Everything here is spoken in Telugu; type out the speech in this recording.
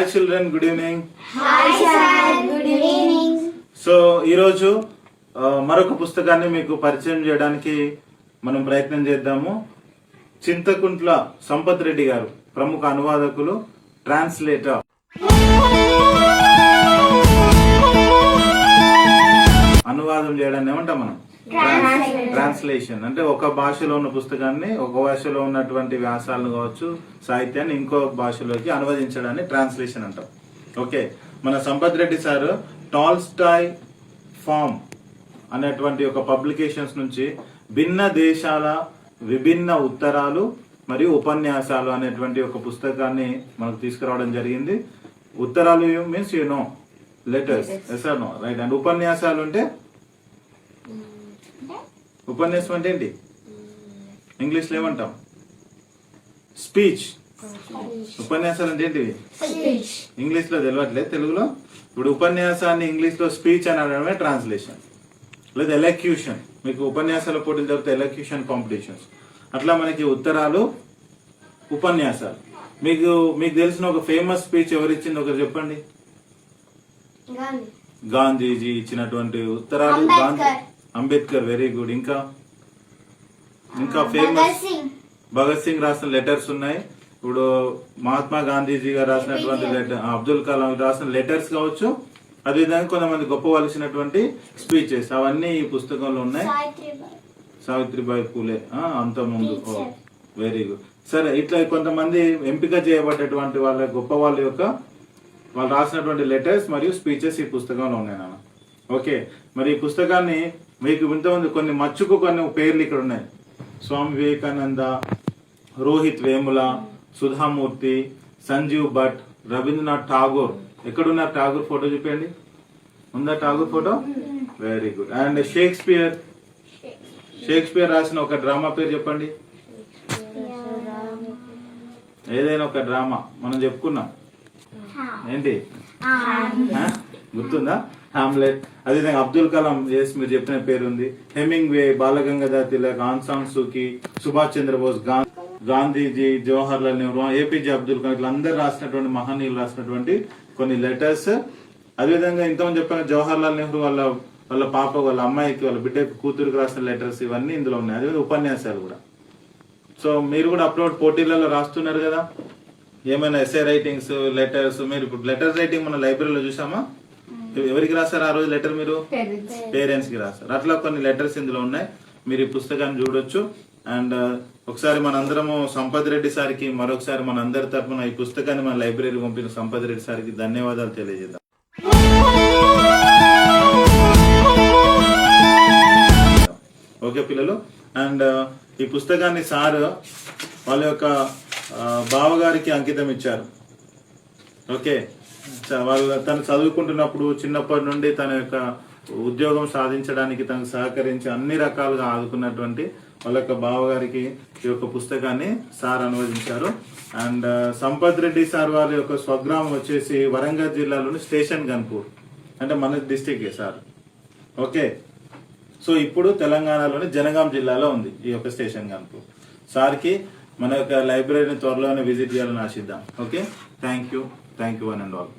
Hi children, good evening. Hi sir, good evening. So ఈరోజు మరొక పుస్తకాన్ని మీకు పరిచయం చేయడానికి మనం ప్రయత్నం చేద్దాము. చింతకుంట్ల సంపత్ రెడ్డి గారు, ప్రముఖ అనువాదకులు, ట్రాన్స్లేటర్. అనువాదం చేయడాన్ని ఏమంటాం మనం? ట్రాన్స్లేషన్. అంటే ఒక భాషలో ఉన్న పుస్తకాన్ని, ఒక భాషలో ఉన్నటువంటి వ్యాసాలను కావచ్చు, సాహిత్యాన్ని ఇంకో భాషలోకి అనువదించడాన్ని ట్రాన్స్లేషన్ అంటాం. ఓకే, మన Sampath Reddy sir Tolstoy farm అనేటువంటి ఒక పబ్లికేషన్స్ నుంచి భిన్న దేశాల విభిన్న ఉత్తరాలు మరియు ఉపన్యాసాలు అనేటువంటి ఒక పుస్తకాన్ని మనకు తీసుకురావడం జరిగింది. ఉత్తరాలు means you know, letters, yes or no, right. And ఉపన్యాసాలు అంటే, ఉపన్యాసం అంటే ఏంటి? ఇంగ్లీష్ లో ఏమంటాం? స్పీచ్. ఉపన్యాసాలు అంటే ఏంటివి? ఇంగ్లీష్ లో తెలియట్లేదు, తెలుగులో. ఇప్పుడు ఉపన్యాసాన్ని ఇంగ్లీష్ లో స్పీచ్ అని అనడమే ట్రాన్స్లేషన్, లేదా ఎలక్యూషన్. మీకు ఉపన్యాసాల పోటీలు జరుగుతాయి, ఎలక్యూషన్ కాంపిటీషన్స్. అట్లా మనకి ఉత్తరాలు, ఉపన్యాసాలు. మీకు తెలిసిన ఒక ఫేమస్ స్పీచ్ ఎవరిచ్చింది ఒకరు చెప్పండి. గాంధీజీ ఇచ్చినటువంటి ఉత్తరాలు. Ambedkar, very good. ఇంకా ఫేమస్ భగత్ సింగ్ రాసిన లెటర్స్ ఉన్నాయి. ఇప్పుడు మహాత్మా గాంధీజీ గారు రాసినటువంటి లెటర్, అబ్దుల్ కలాం రాసిన లెటర్స్ కావచ్చు, అదేవిధంగా కొంతమంది గొప్ప వలసినటువంటి స్పీచెస్, అవన్నీ ఈ పుస్తకంలో ఉన్నాయి. సావిత్రిబాయి పూలే అంత ముందు. Very good. సరే, ఇట్లా కొంతమంది ఎంపిక చేయబడ్డటువంటి వాళ్ళ గొప్ప వాళ్ళ యొక్క వాళ్ళు రాసినటువంటి లెటర్స్ మరియు స్పీచెస్ ఈ పుస్తకంలో ఉన్నాయి నాన్న. ఓకే, మరి ఈ పుస్తకాన్ని మీకు ఇంతమంది కొన్ని మచ్చుకు కొన్ని పేర్లు ఇక్కడ ఉన్నాయి. స్వామి వివేకానంద, రోహిత్ వేముల, సుధామూర్తి, సంజీవ్ భట్, రవీంద్రనాథ్ ఠాగూర్. ఎక్కడున్నారు ఠాగూర్ ఫోటో చూపించండి. ఉందా Tagore photo? Very good. And Shakespeare రాసిన ఒక డ్రామా పేరు చెప్పండి. ఏదైనా ఒక డ్రామా మనం చెప్పుకున్నాం, ఏంటి గుర్తుందా? హామ్లెట్. అదేవిధంగా అబ్దుల్ కలాం, మీరు చెప్పిన పేరు ఉంది. Hemingway, Balagangadhar Tilak, Aung San Suu Kyi, Subhash Chandra Bose, Gandhiji, Jawaharlal Nehru, APJ Abdul Kalam, ఇట్లా అందరు రాసినటువంటి మహనీయులు రాసినటువంటి కొన్ని లెటర్స్. అదేవిధంగా ఇంతమంది చెప్పాను, జవహర్లాల్ నెహ్రూ వాళ్ళ పాప, వాళ్ళ అమ్మాయికి, వాళ్ళ బిడ్డకు, కూతురుకు రాసిన లెటర్స్, ఇవన్నీ ఇందులో ఉన్నాయి. అదేవిధంగా ఉపన్యాసాలు కూడా. సో మీరు కూడా అప్లోడ్ పోటీలలో రాస్తున్నారు కదా, ఏమైనా ఎస్ఏ రైటింగ్స్, లెటర్స్. మీరు ఇప్పుడు లెటర్స్ రైటింగ్ మన లైబ్రరీలో చూసామా? ఎవరికి రాస్తారు ఆ రోజు లెటర్? మీరు పేరెంట్స్ కి రాస్తారు. అట్లా కొన్ని లెటర్స్ ఇందులో ఉన్నాయి, మీరు ఈ పుస్తకాన్ని చూడొచ్చు. అండ్ ఒకసారి మనందరము సంపత్ రెడ్డి సార్కి మరొకసారి మన అందరి తరఫున ఈ పుస్తకాన్ని మన లైబ్రరీ పంపిన సంపత్ రెడ్డి సార్కి ధన్యవాదాలు తెలియజేద్దాం. ఓకే పిల్లలు. అండ్ ఈ పుస్తకాన్ని సార్ వాళ్ళ యొక్క బావగారికి అంకితం ఇచ్చారు. ఓకే, తను చదువుకుంటున్నప్పుడు చిన్నప్పటి నుండి తన యొక్క ఉద్యోగం సాధించడానికి తనకు సహకరించి అన్ని రకాలుగా ఆదుకున్నటువంటి వాళ్ళ యొక్క బావగారికి ఈ యొక్క పుస్తకాన్ని సార్ అనువదించారు. అండ్ సంపత్ రెడ్డి సార్ వాళ్ళ యొక్క స్వగ్రామం వచ్చేసి వరంగల్ జిల్లాలోని స్టేషన్ గన్పూర్, అంటే మన డిస్టిక్ సార్. ఓకే, సో ఇప్పుడు తెలంగాణలోని జనగాం జిల్లాలో ఉంది ఈ యొక్క స్టేషన్ గన్పూర్. సార్కి మన యొక్క లైబ్రరీని త్వరలోనే విజిట్ చేయాలని ఆశిద్దాం. Okay, thank you one and all.